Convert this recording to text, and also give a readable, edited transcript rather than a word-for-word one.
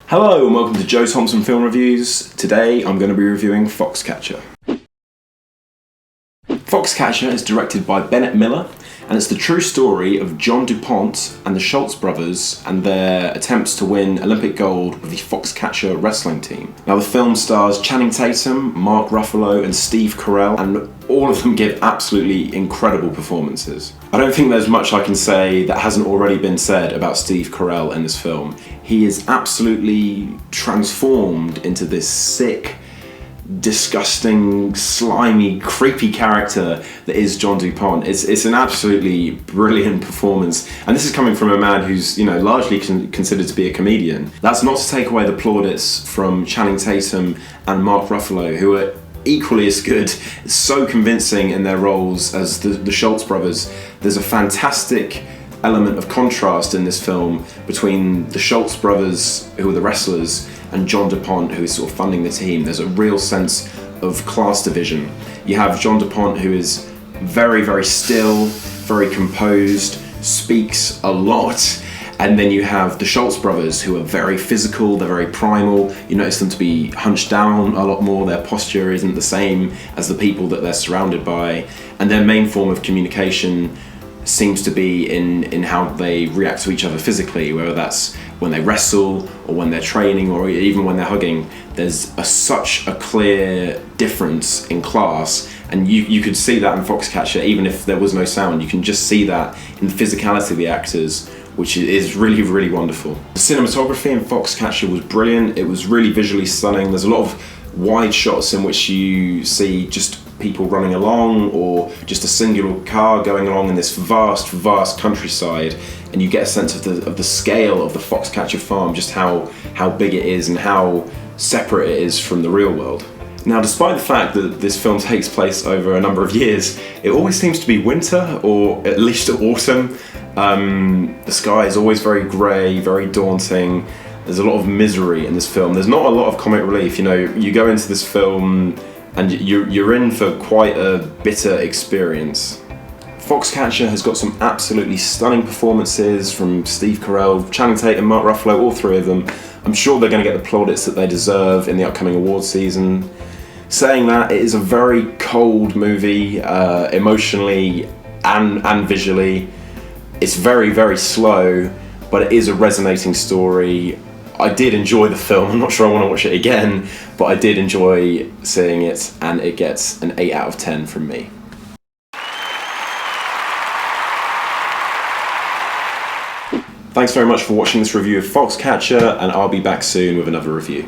Hello and welcome to Joe Thompson Film Reviews. Today I'm going to be reviewing Foxcatcher. Foxcatcher is directed by Bennett Miller and it's the true story of John DuPont and the Schultz brothers and their attempts to win Olympic gold with the Foxcatcher wrestling team. Now the film stars Channing Tatum, Mark Ruffalo and Steve Carell, and all of them give absolutely incredible performances. I don't think there's much I can say that hasn't already been said about Steve Carell in this film. He is absolutely transformed into this sick, disgusting, slimy, creepy character that is John DuPont. It's an absolutely brilliant performance, and this is coming from a man who's largely considered to be a comedian. That's not to take away the plaudits from Channing Tatum and Mark Ruffalo, who are equally as good, so convincing in their roles as the Schultz brothers. There's a fantastic element of contrast in this film between the Schultz brothers, who are the wrestlers, and John DuPont, who is sort of funding the team. There's a real sense of class division. You have John DuPont, who is very, very still, very composed, speaks a lot, and then you have the Schultz brothers, who are very physical, they're very primal. You notice them to be hunched down a lot more, their posture isn't the same as the people that they're surrounded by, and their main form of communication seems to be in how they react to each other physically, whether that's when they wrestle or when they're training or even when they're hugging. There's such a clear difference in class, and you could see that in Foxcatcher even if there was no sound. You can just see that in the physicality of the actors, which is really, really wonderful. The cinematography in Foxcatcher was brilliant. It was really visually stunning. There's a lot of wide shots in which you see just people running along or just a singular car going along in this vast, vast countryside, and you get a sense of the scale of the Foxcatcher farm, just how big it is and how separate it is from the real world. Now, despite the fact that this film takes place over a number of years, it always seems to be winter, or at least autumn. The sky is always very grey, very daunting. There's a lot of misery in this film. There's not a lot of comic relief. You go into this film and you're in for quite a bitter experience. Foxcatcher has got some absolutely stunning performances from Steve Carell, Channing Tatum, Mark Ruffalo, all three of them. I'm sure they're going to get the plaudits that they deserve in the upcoming award season. Saying that, it is a very cold movie, emotionally and visually. It's very, very slow, but it is a resonating story. I did enjoy the film. I'm not sure I want to watch it again, but I did enjoy seeing it, and it gets an 8 out of 10 from me. Thanks very much for watching this review of Foxcatcher, and I'll be back soon with another review.